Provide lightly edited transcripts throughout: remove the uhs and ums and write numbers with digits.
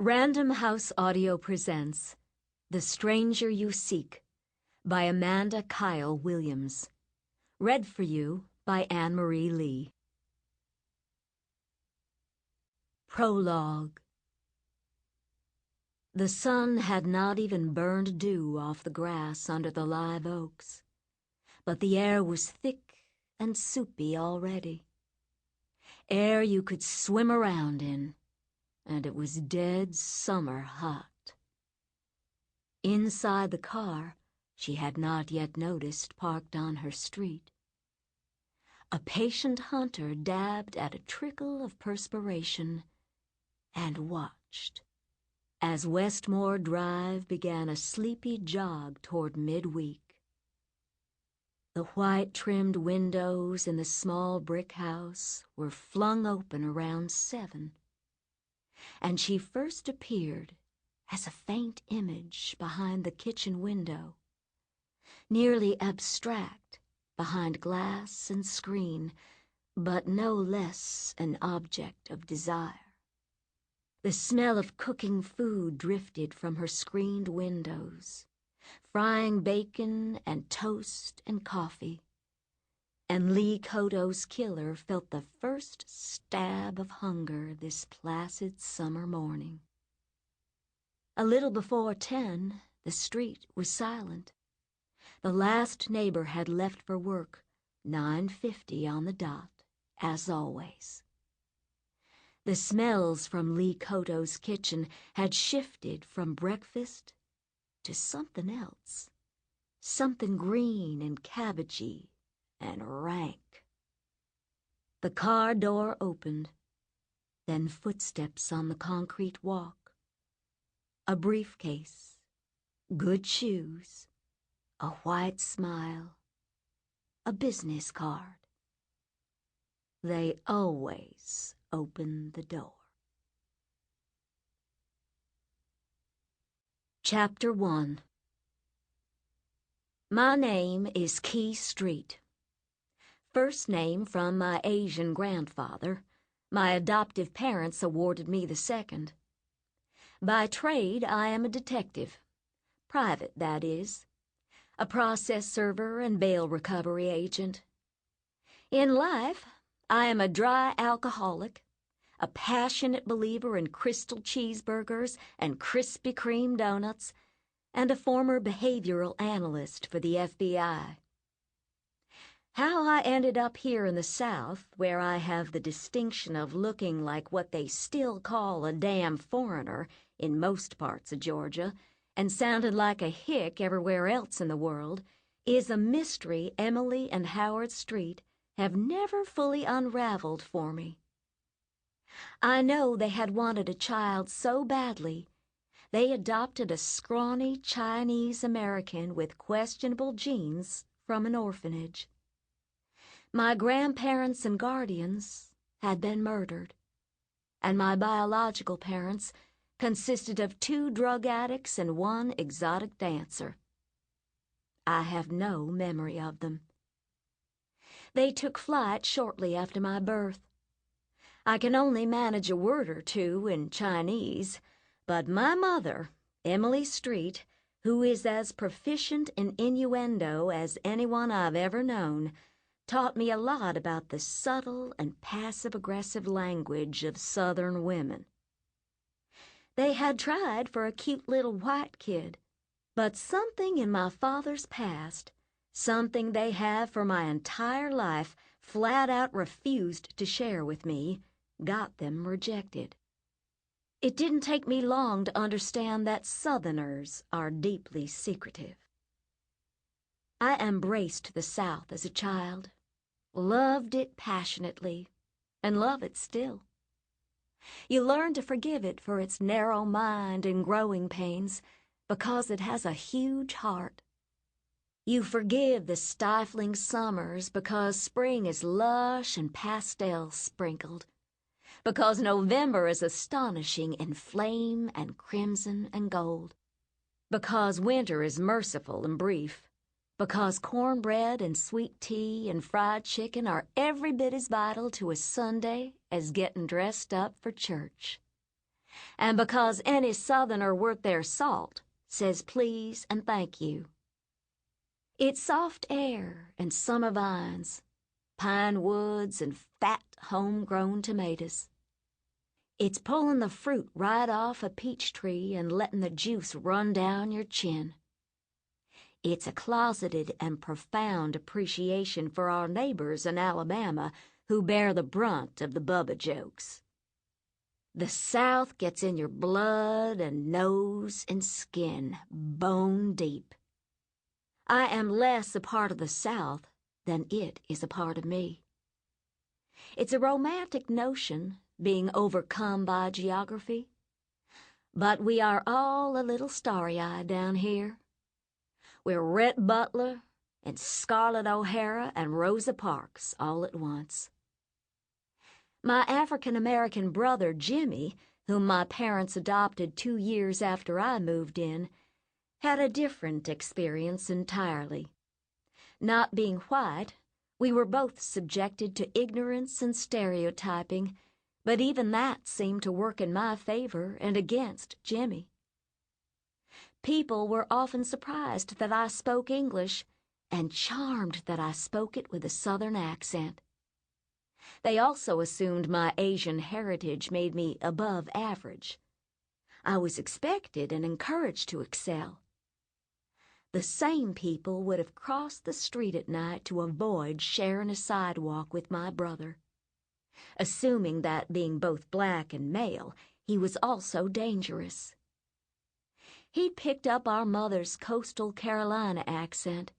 Random House Audio presents The Stranger You Seek by Amanda Kyle Williams. Read for you by Anne Marie Lee. Prologue. The sun had not even burned dew off the grass under the live oaks, but the air was thick and soupy already. Air you could swim around in, and it was dead summer hot. Inside the car, she had not yet noticed parked on her street. A patient hunter dabbed at a trickle of perspiration and watched as Westmore Drive began a sleepy jog toward midweek. The white-trimmed windows in the small brick house were flung open around 7, and she first appeared as a faint image behind the kitchen window, nearly abstract behind glass and screen, but no less an object of desire. The smell of cooking food drifted from her screened windows, frying bacon and toast and coffee, and Lee Cotto's killer felt the first stab of hunger this placid summer morning. A little before 10, the street was silent. The last neighbor had left for work, 9:50 on the dot, as always. The smells from Lee Cotto's kitchen had shifted from breakfast to something else, something green and cabbagey and rank. The car door opened, then footsteps on the concrete walk, a briefcase, good shoes, a white smile, a business card. They always open the door. Chapter 1. My name is Keye Street. First name from my Asian grandfather. My adoptive parents awarded me the second. By trade, I am a detective. Private, that is. A process server and bail recovery agent. In life, I am a dry alcoholic, a passionate believer in crystal cheeseburgers and Krispy Kreme donuts, and a former behavioral analyst for the FBI. How I ended up here in the South, where I have the distinction of looking like what they still call a damn foreigner in most parts of Georgia, and sounded like a hick everywhere else in the world, is a mystery Emily and Howard Street have never fully unraveled for me. I know they had wanted a child so badly, they adopted a scrawny Chinese-American with questionable genes from an orphanage. My grandparents and guardians had been murdered, and my biological parents consisted of 2 drug addicts and 1 exotic dancer. I have no memory of them. They took flight shortly after my birth. I can only manage a word or 2 in Chinese, but my mother, Emily Street, who is as proficient in innuendo as anyone I've ever known, taught me a lot about the subtle and passive-aggressive language of Southern women. They had tried for a cute little white kid, but something in my father's past, something they have for my entire life, flat out refused to share with me, got them rejected. It didn't take me long to understand that Southerners are deeply secretive. I embraced the South as a child, loved it passionately, and love it still. You learn to forgive it for its narrow mind and growing pains because it has a huge heart. You forgive the stifling summers because spring is lush and pastel sprinkled, because November is astonishing in flame and crimson and gold, because winter is merciful and brief, because cornbread and sweet tea and fried chicken are every bit as vital to a Sunday as getting dressed up for church. and because any Southerner worth their salt says please and thank you. It's soft air and summer vines, pine woods and fat homegrown tomatoes. It's pulling the fruit right off a peach tree and letting the juice run down your chin. It's a closeted and profound appreciation for our neighbors in Alabama who bear the brunt of the Bubba jokes. The South gets in your blood and nose and skin, bone deep. I am less a part of the South than it is a part of me. It's a romantic notion, being overcome by geography. But we are all a little starry-eyed down here. We're Rhett Butler and Scarlett O'Hara and Rosa Parks all at once. My African-American brother, Jimmy, whom my parents adopted 2 years after I moved in, had a different experience entirely. Not being white, we were both subjected to ignorance and stereotyping, but even that seemed to work in my favor and against Jimmy. People were often surprised that I spoke English and charmed that I spoke it with a Southern accent. They also assumed my Asian heritage made me above average. I was expected and encouraged to excel. The same people would have crossed the street at night to avoid sharing a sidewalk with my brother, assuming that, being both black and male, he was also dangerous. He'd picked up our mother's coastal Carolina accent,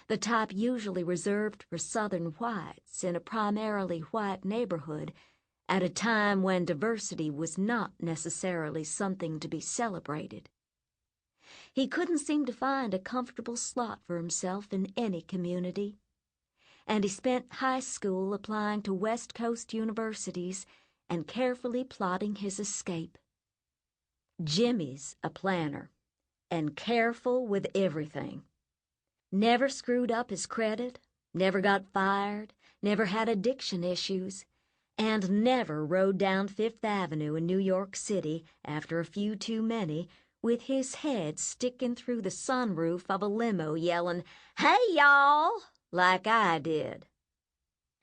the type usually reserved for Southern whites in a primarily white neighborhood at a time when diversity was not necessarily something to be celebrated. He couldn't seem to find a comfortable slot for himself in any community, and he spent high school applying to West Coast universities and carefully plotting his escape. Jimmy's a planner, and careful with everything. Never screwed up his credit, never got fired, never had addiction issues, and never rode down Fifth Avenue in New York City after a few too many with his head sticking through the sunroof of a limo yelling, "Hey, y'all!" like I did.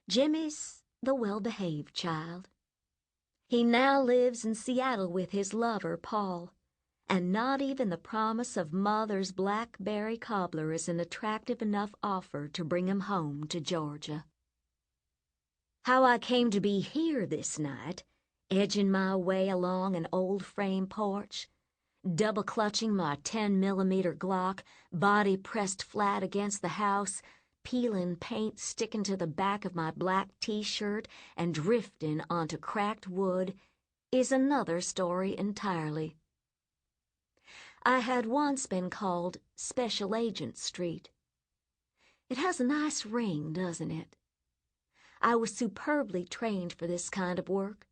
Jimmy's the well-behaved child. He now lives in Seattle with his lover, Paul, and not even the promise of Mother's blackberry cobbler is an attractive enough offer to bring him home to Georgia. How I came to be here this night, edging my way along an old frame porch, double-clutching my 10mm Glock, body pressed flat against the house, peeling paint sticking to the back of my black T-shirt and drifting onto cracked wood, is another story entirely. I had once been called Special Agent Street. It has a nice ring, doesn't it? I was superbly trained for this kind of work,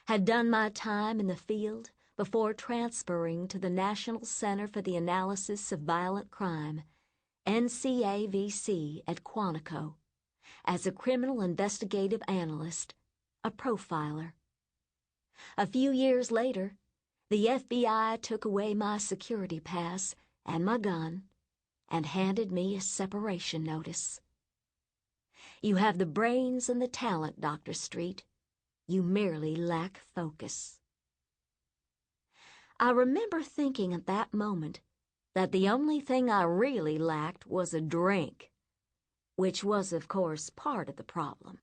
had done my time in the field before transferring to the National Center for the Analysis of Violent Crime, NCAVC at Quantico, as a criminal investigative analyst, a profiler. A few years later, the FBI took away my security pass and my gun and handed me a separation notice. You have the brains and the talent, Dr. Street. You merely lack focus. I remember thinking at that moment that the only thing I really lacked was a drink, which was, of course, part of the problem.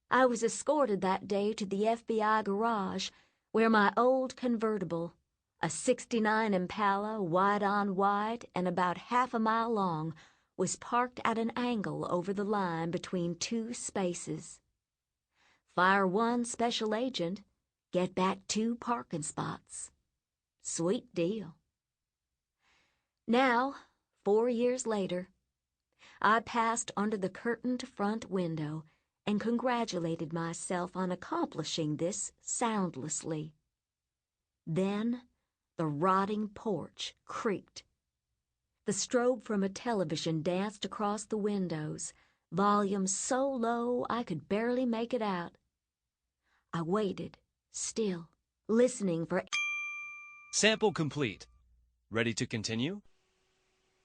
I was escorted that day to the FBI garage where my old convertible, a '69 Impala, white on white and about half a mile long, was parked at an angle over the line between two spaces. Fire one special agent, get back 2 parking spots. Sweet deal. Now, 4 years later, I passed under the curtained front window and congratulated myself on accomplishing this soundlessly. Then the rotting porch creaked. The strobe from a television danced across the windows, volume so low I could barely make it out. I waited, still, listening for... Sample complete. Ready to continue?